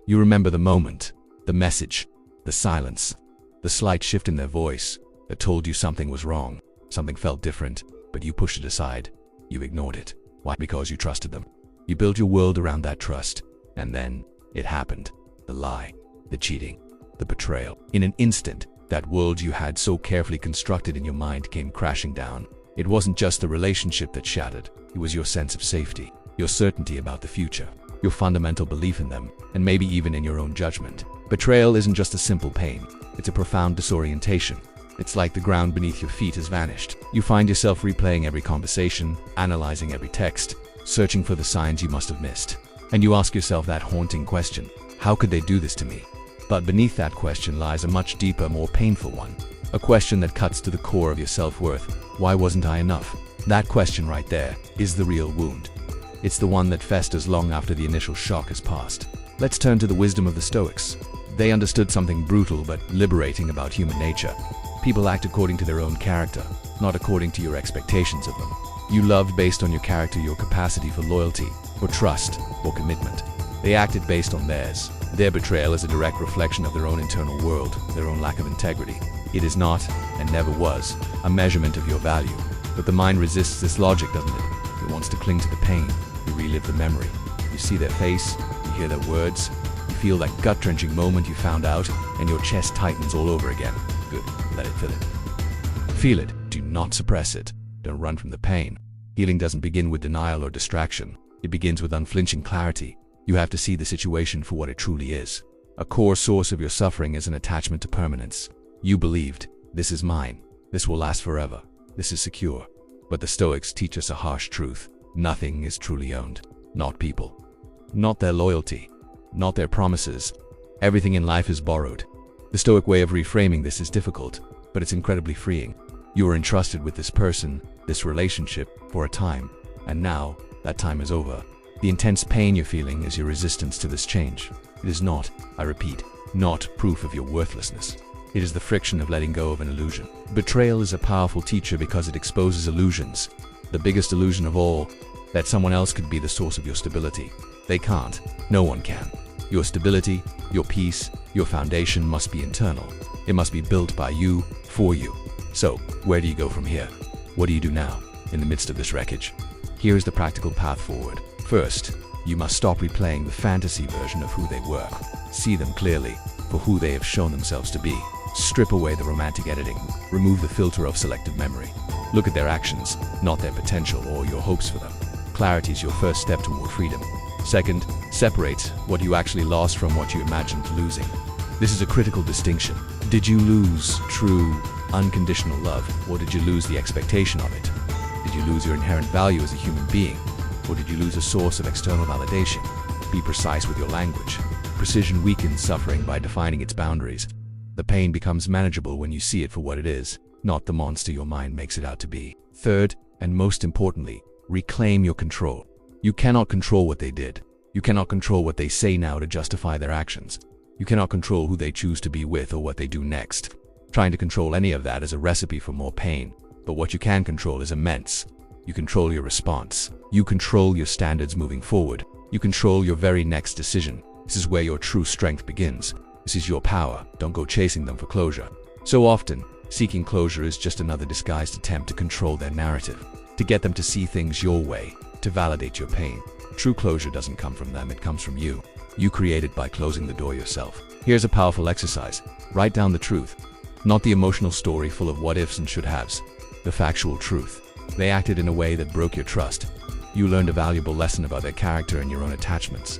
You remember the moment, the message, the silence, the slight shift in their voice that told you something was wrong, something felt different, but you pushed it aside. You ignored it. Why? Because you trusted them. You built your world around that trust, and then it happened. The lie, the cheating, the betrayal. In an instant, that world you had so carefully constructed in your mind came crashing down. It wasn't just the relationship that shattered, it was your sense of safety, your certainty about the future, your fundamental belief in them, and maybe even in your own judgment. Betrayal isn't just a simple pain, it's a profound disorientation. It's like the ground beneath your feet has vanished. You find yourself replaying every conversation, analyzing every text, searching for the signs you must have missed. And you ask yourself that haunting question, how could they do this to me? But beneath that question lies a much deeper, more painful one. A question that cuts to the core of your self-worth. Why wasn't I enough? That question right there is the real wound. It's the one that festers long after the initial shock has passed. Let's turn to the wisdom of the Stoics. They understood something brutal but liberating about human nature. People act according to their own character, not according to your expectations of them. You loved based on your character, your capacity for loyalty, for trust, or commitment. They acted based on theirs. Their betrayal is a direct reflection of their own internal world, their own lack of integrity. It is not, and never was, a measurement of your value. But the mind resists this logic, doesn't it? It wants to cling to the pain. You relive the memory. You see their face, you hear their words, you feel that gut-wrenching moment you found out, and your chest tightens all over again. Good, let it fill it. Feel it, do not suppress it. Don't run from the pain. Healing doesn't begin with denial or distraction. It begins with unflinching clarity. You have to see the situation for what it truly is. A core source of your suffering is an attachment to permanence. You believed, this is mine, this will last forever, this is secure. But the Stoics teach us a harsh truth. Nothing is truly owned. Not people. Not their loyalty. Not their promises. Everything in life is borrowed. The Stoic way of reframing this is difficult, but it's incredibly freeing. You are entrusted with this person, this relationship, for a time, and now that time is over. The intense pain you're feeling is your resistance to this change. It is not, I repeat, not proof of your worthlessness. It is the friction of letting go of an illusion. Betrayal is a powerful teacher because it exposes illusions. The biggest illusion of all, that someone else could be the source of your stability. They can't. No one can. Your stability, your peace, your foundation must be internal. It must be built by you, for you. So, where do you go from here? What do you do now, in the midst of this wreckage? Here is the practical path forward. First, you must stop replaying the fantasy version of who they were. See them clearly, for who they have shown themselves to be. Strip away the romantic editing. Remove the filter of selective memory. Look at their actions, not their potential or your hopes for them. Clarity is your first step toward freedom. Second, separate what you actually lost from what you imagined losing. This is a critical distinction. Did you lose true, unconditional love, or did you lose the expectation of it? Did you lose your inherent value as a human being, or did you lose a source of external validation? Be precise with your language. Precision weakens suffering by defining its boundaries. The pain becomes manageable when you see it for what it is, not the monster your mind makes it out to be. Third, and most importantly, reclaim your control. You cannot control what they did. You cannot control what they say now to justify their actions. You cannot control who they choose to be with or what they do next. Trying to control any of that is a recipe for more pain. But what you can control is immense. You control your response. You control your standards moving forward. You control your very next decision. This is where your true strength begins. This is your power. Don't go chasing them for closure. So often, seeking closure is just another disguised attempt to control their narrative, to get them to see things your way, to validate your pain. True closure doesn't come from them, it comes from you. You create it by closing the door yourself. Here's a powerful exercise. Write down the truth. Not the emotional story full of what-ifs and should-haves. The factual truth. They acted in a way that broke your trust. You learned a valuable lesson about their character and your own attachments.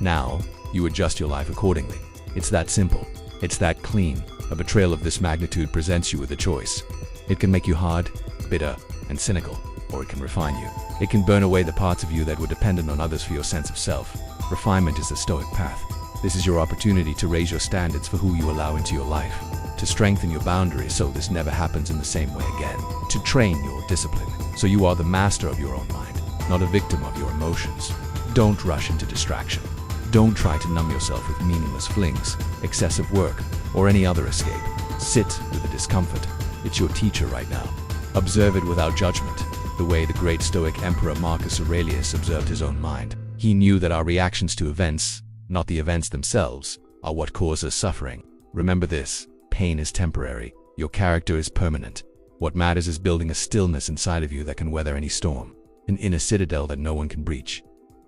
Now, you adjust your life accordingly. It's that simple. It's that clean. A betrayal of this magnitude presents you with a choice. It can make you hard, bitter, and cynical, or it can refine you. It can burn away the parts of you that were dependent on others for your sense of self. Refinement is the Stoic path. This is your opportunity to raise your standards for who you allow into your life, to strengthen your boundaries so this never happens in the same way again, to train your discipline so you are the master of your own mind, not a victim of your emotions. Don't rush into distraction. Don't try to numb yourself with meaningless flings, excessive work, or any other escape. Sit with the discomfort. It's your teacher right now. Observe it without judgment, the way the great Stoic Emperor Marcus Aurelius observed his own mind. He knew that our reactions to events, not the events themselves, are what causes suffering. Remember this: pain is temporary, your character is permanent. What matters is building a stillness inside of you that can weather any storm, an inner citadel that no one can breach.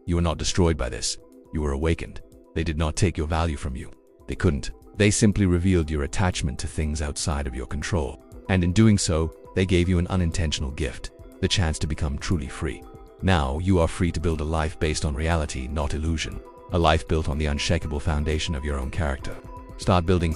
You were not destroyed by this, you were awakened. They did not take your value from you. They couldn't. They simply revealed your attachment to things outside of your control. And in doing so, they gave you an unintentional gift, the chance to become truly free. Now, you are free to build a life based on reality, not illusion. A life built on the unshakable foundation of your own character. Start building